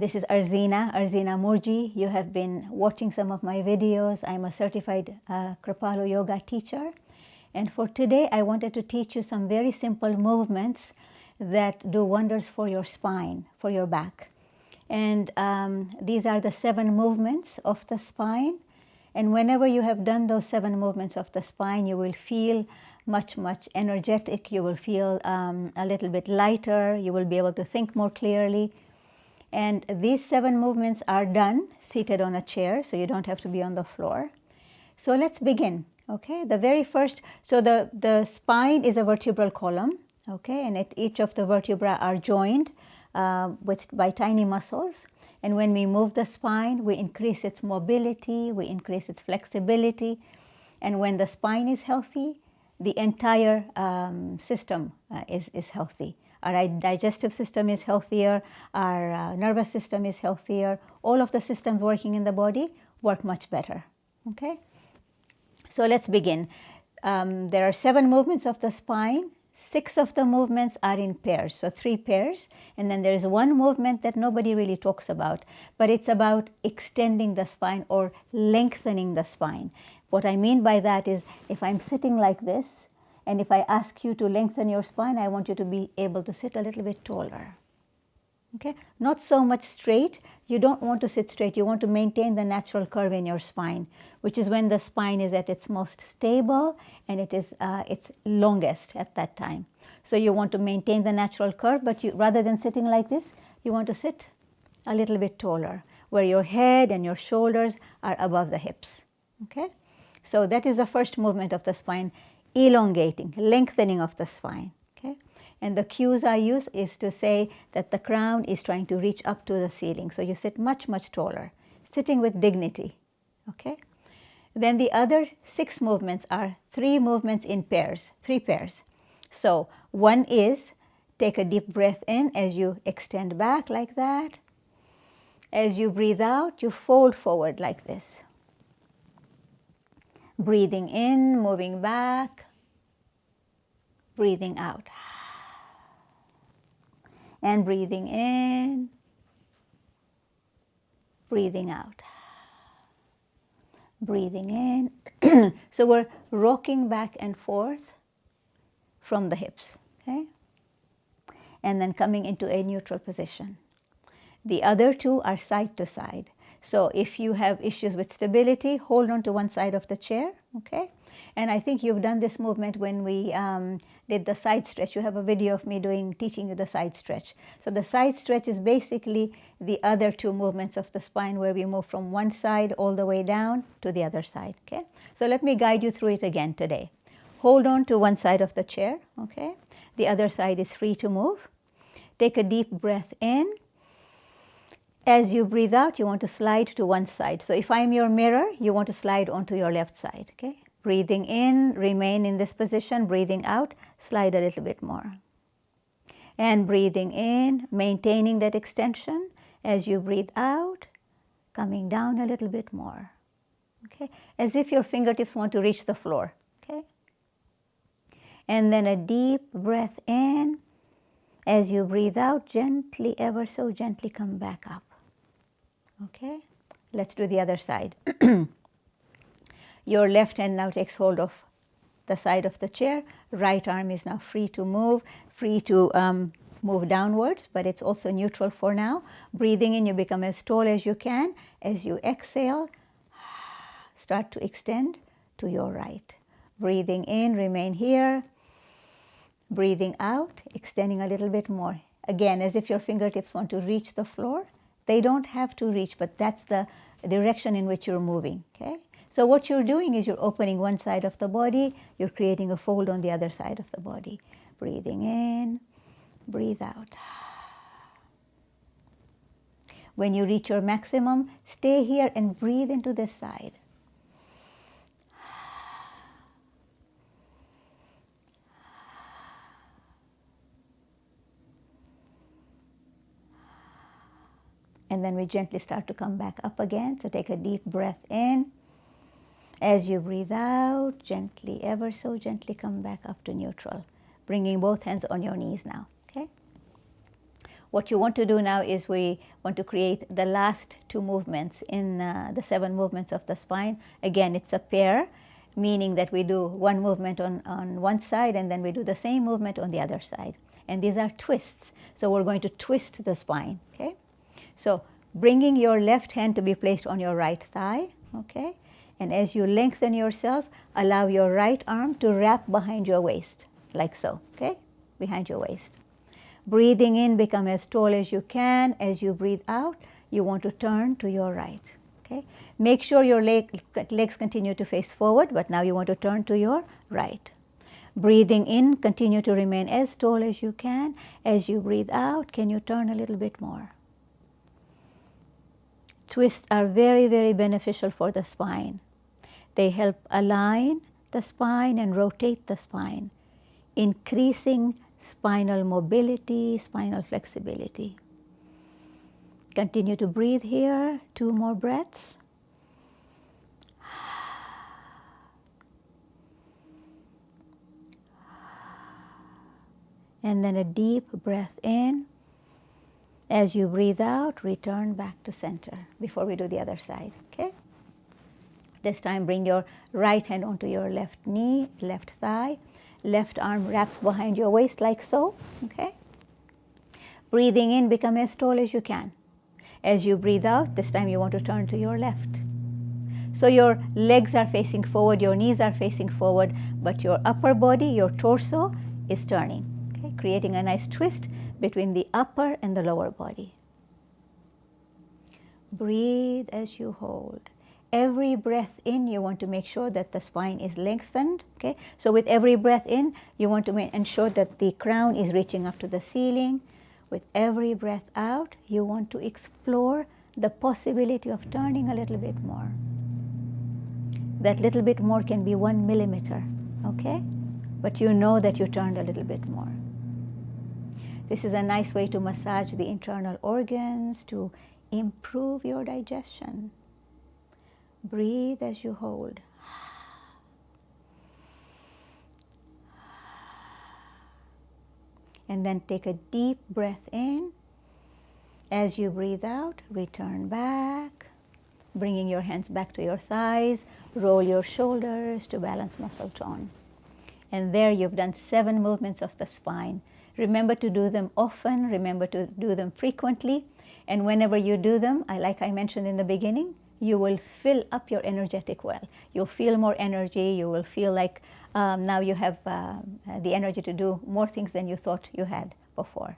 This is Arzina Murji. You have been watching some of my videos. I'm a certified Kripalu yoga teacher. And for today, I wanted to teach you some very simple movements that do wonders for your spine, for your back. And these are the 7 movements of the spine. And whenever you have done those 7 movements of the spine, you will feel much energetic. You will feel a little bit lighter. You will be able to think more clearly. And these 7 movements are done seated on a chair, so you don't have to be on the floor. So let's begin, okay? The very first, so the spine is a vertebral column, okay? And each of the vertebrae are joined by tiny muscles. And when we move the spine, we increase its mobility, we increase its flexibility. And when the spine is healthy, the entire system is healthy. Our digestive system is healthier, our nervous system is healthier. All of the systems working in the body work much better, okay? So let's begin. There are 7 movements of the spine. 6 of the movements are in pairs, so 3 pairs. And then there's one movement that nobody really talks about, but it's about extending the spine or lengthening the spine. What I mean by that is if I'm sitting like this, and if I ask you to lengthen your spine, I want you to be able to sit a little bit taller, okay? Not so much straight. You don't want to sit straight. You want to maintain the natural curve in your spine, which is when the spine is at its most stable and it is its longest at that time. So you want to maintain the natural curve, but rather than sitting like this, you want to sit a little bit taller, where your head and your shoulders are above the hips, okay? So that is the first movement of the spine. Elongating, lengthening of the spine, okay? And the cues I use is to say that the crown is trying to reach up to the ceiling. So you sit much taller, sitting with dignity, okay? Then the other 6 movements are 3 movements in pairs, 3 pairs. So one is take a deep breath in as you extend back like that. As you breathe out, you fold forward like this. Breathing in, moving back, breathing out. And breathing in, breathing out. Breathing in. So we're rocking back and forth from the hips, okay? And then coming into a neutral position. The other 2 are side to side. So if you have issues with stability, hold on to one side of the chair, okay? And I think you've done this movement when we did the side stretch. You have a video of me teaching you the side stretch. So the side stretch is basically the other 2 movements of the spine where we move from one side all the way down to the other side, okay? So let me guide you through it again today. Hold on to one side of the chair, okay? The other side is free to move. Take a deep breath in. As you breathe out, you want to slide to one side. So if I'm your mirror, you want to slide onto your left side, okay? Breathing in, remain in this position. Breathing out, slide a little bit more. And breathing in, maintaining that extension. As you breathe out, coming down a little bit more, okay? As if your fingertips want to reach the floor, okay? And then a deep breath in. As you breathe out, gently, ever so gently come back up. Okay, let's do the other side. Your left hand now takes hold of the side of the chair. Right arm is now free to move move downwards, but it's also neutral for now. Breathing in, you become as tall as you can. As you exhale, start to extend to your right. Breathing in, remain here. Breathing out, extending a little bit more. Again, as if your fingertips want to reach the floor. They don't have to reach, but that's the direction in which you're moving, okay? So what you're doing is you're opening one side of the body, you're creating a fold on the other side of the body. Breathing in, breathe out. When you reach your maximum, stay here and breathe into this side. And then we gently start to come back up again. So take a deep breath in. As you breathe out, gently, ever so gently come back up to neutral. Bringing both hands on your knees now, okay? What you want to do now is we want to create the last 2 movements in the 7 movements of the spine. Again, it's a pair, meaning that we do one movement on one side and then we do the same movement on the other side. And these are twists. So we're going to twist the spine, okay? So bringing your left hand to be placed on your right thigh, okay? And as you lengthen yourself, allow your right arm to wrap behind your waist, like so, okay? Behind your waist. Breathing in, become as tall as you can. As you breathe out, you want to turn to your right, okay? Make sure your legs continue to face forward, but now you want to turn to your right. Breathing in, continue to remain as tall as you can. As you breathe out, can you turn a little bit more? Twists are very, very beneficial for the spine. They help align the spine and rotate the spine, increasing spinal mobility, spinal flexibility. Continue to breathe here. 2 more breaths. And then a deep breath in. As you breathe out, return back to center before we do the other side, okay? This time bring your right hand onto your left knee, left thigh. Left arm wraps behind your waist like so, okay? Breathing in, become as tall as you can. As you breathe out, this time you want to turn to your left. So your legs are facing forward, your knees are facing forward, but your upper body, your torso is turning, okay? Creating a nice twist between the upper and the lower body. Breathe as you hold. Every breath in, you want to make sure that the spine is lengthened, okay? So with every breath in, you want to ensure that the crown is reaching up to the ceiling. With every breath out, you want to explore the possibility of turning a little bit more. That little bit more can be 1 millimeter, okay? But you know that you turned a little bit more. This is a nice way to massage the internal organs, to improve your digestion. Breathe as you hold. And then take a deep breath in. As you breathe out, return back, bringing your hands back to your thighs. Roll your shoulders to balance muscle tone. And there you've done 7 movements of the spine. Remember to do them often. Remember to do them frequently. And whenever you do them, like I mentioned in the beginning, you will fill up your energetic well. You'll feel more energy. You will feel like now you have the energy to do more things than you thought you had before.